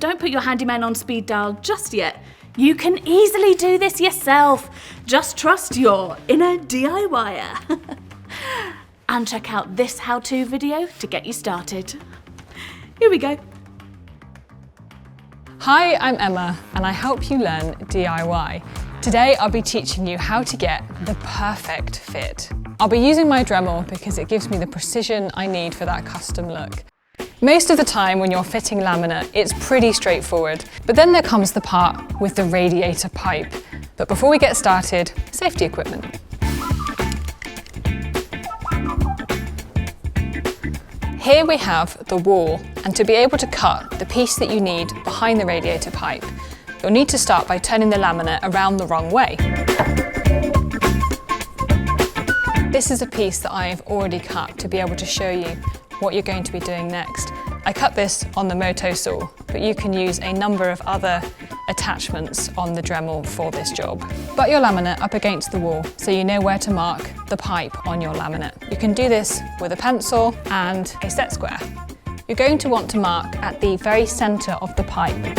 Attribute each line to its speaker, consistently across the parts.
Speaker 1: don't put your handyman on speed dial just yet. You can easily do this yourself. Just trust your inner DIYer. And check out this how-to video to get you started. Here we go.
Speaker 2: Hi, I'm Emma and I help you learn DIY. Today I'll be teaching you how to get the perfect fit. I'll be using my Dremel because it gives me the precision I need for that custom look. Most of the time when you're fitting laminate, it's pretty straightforward, but then there comes the part with the radiator pipe. But before we get started, safety equipment. Here we have the wall, and to be able to cut the piece that you need behind the radiator pipe, you'll need to start by turning the laminate around the wrong way. This is a piece that I've already cut to be able to show you what you're going to be doing next. I cut this on the Moto saw, but you can use a number of other attachments on the Dremel for this job. Butt your laminate up against the wall so you know where to mark the pipe on your laminate. You can do this with a pencil and a set square. You're going to want to mark at the very centre of the pipe.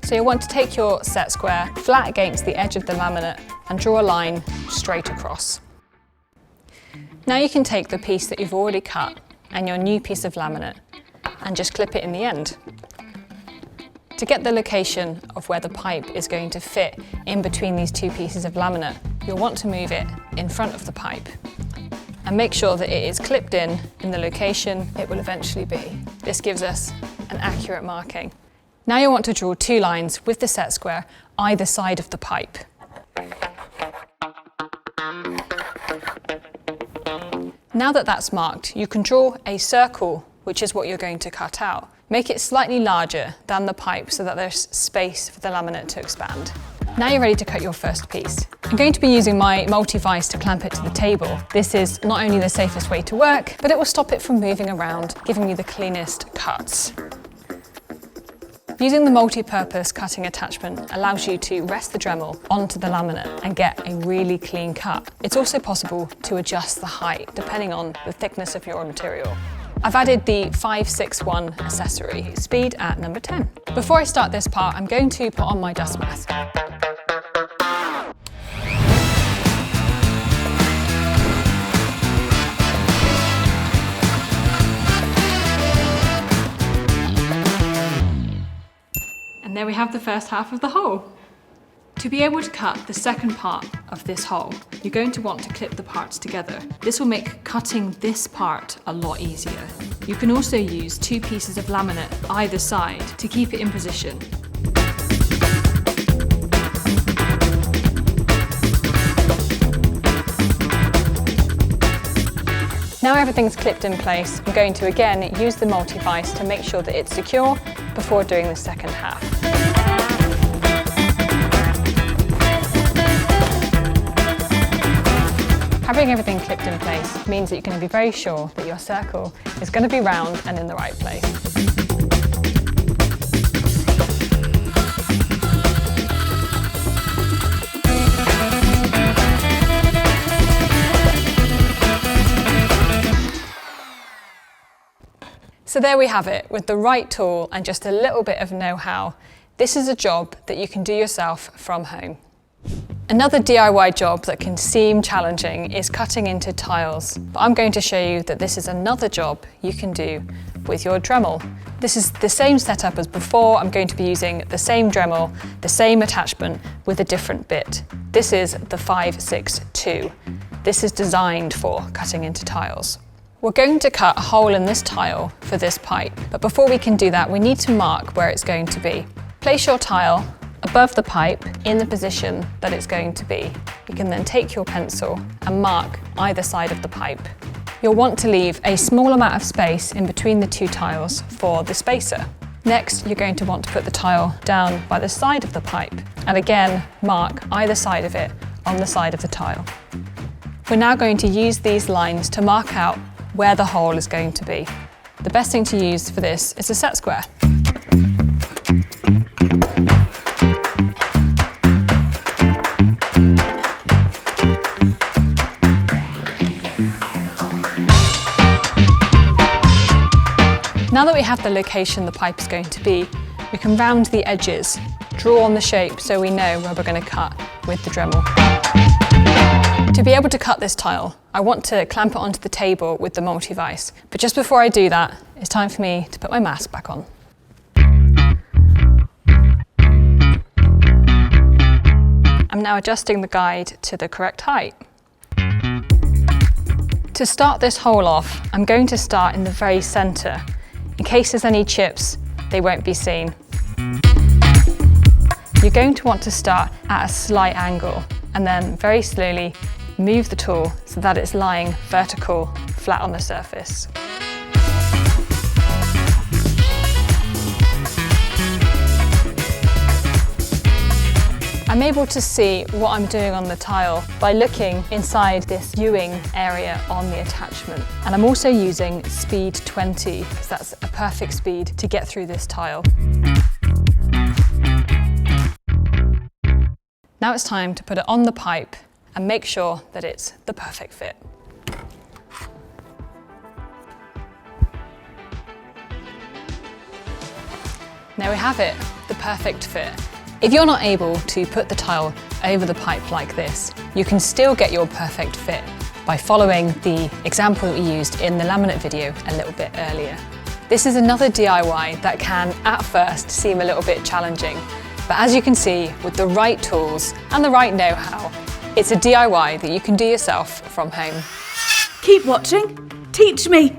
Speaker 2: So you'll want to take your set square flat against the edge of the laminate and draw a line straight across. Now you can take the piece that you've already cut and your new piece of laminate and just clip it in the end. To get the location of where the pipe is going to fit in between these two pieces of laminate, you'll want to move it in front of the pipe and make sure that it is clipped in the location it will eventually be. This gives us an accurate marking. Now you'll want to draw two lines with the set square either side of the pipe. Now that that's marked, you can draw a circle, which is what you're going to cut out. Make it slightly larger than the pipe so that there's space for the laminate to expand. Now you're ready to cut your first piece. I'm going to be using my multi-vise to clamp it to the table. This is not only the safest way to work, but it will stop it from moving around, giving you the cleanest cuts. Using the multi-purpose cutting attachment allows you to rest the Dremel onto the laminate and get a really clean cut. It's also possible to adjust the height depending on the thickness of your material. I've added the 561 accessory, speed at number 10. Before I start this part, I'm going to put on my dust mask. And there we have the first half of the hole. To be able to cut the second part of this hole, you're going to want to clip the parts together. This will make cutting this part a lot easier. You can also use two pieces of laminate either side to keep it in position. Now everything's clipped in place, I'm going to again use the multi-vise to make sure that it's secure before doing the second half. Having everything clipped in place means that you're going to be very sure that your circle is going to be round and in the right place. So there we have it. With the right tool and just a little bit of know-how, this is a job that you can do yourself from home. Another DIY job that can seem challenging is cutting into tiles, but I'm going to show you that this is another job you can do with your Dremel. This is the same setup as before. I'm going to be using the same Dremel, the same attachment with a different bit. This is the 562. This is designed for cutting into tiles. We're going to cut a hole in this tile for this pipe, but before we can do that, we need to mark where it's going to be. Place your tile above the pipe in the position that it's going to be. You can then take your pencil and mark either side of the pipe. You'll want to leave a small amount of space in between the two tiles for the spacer. Next, you're going to want to put the tile down by the side of the pipe and again mark either side of it on the side of the tile. We're now going to use these lines to mark out where the hole is going to be. The best thing to use for this is a set square. Now that we have the location the pipe is going to be, we can round the edges, draw on the shape so we know where we're going to cut with the Dremel. To be able to cut this tile, I want to clamp it onto the table with the multi-vise. But just before I do that, it's time for me to put my mask back on. I'm now adjusting the guide to the correct height. To start this hole off, I'm going to start in the very centre. In case there's any chips, they won't be seen. You're going to want to start at a slight angle and then very slowly move the tool so that it's lying vertical, flat on the surface. I'm able to see what I'm doing on the tile by looking inside this viewing area on the attachment. And I'm also using speed 20 because that's a perfect speed to get through this tile. Now it's time to put it on the pipe and make sure that it's the perfect fit. There we have it, the perfect fit. If you're not able to put the tile over the pipe like this, you can still get your perfect fit by following the example that we used in the laminate video a little bit earlier. This is another DIY that can, at first, seem a little bit challenging. But as you can see, with the right tools and the right know-how, it's a DIY that you can do yourself from home.
Speaker 1: Keep watching. Teach me.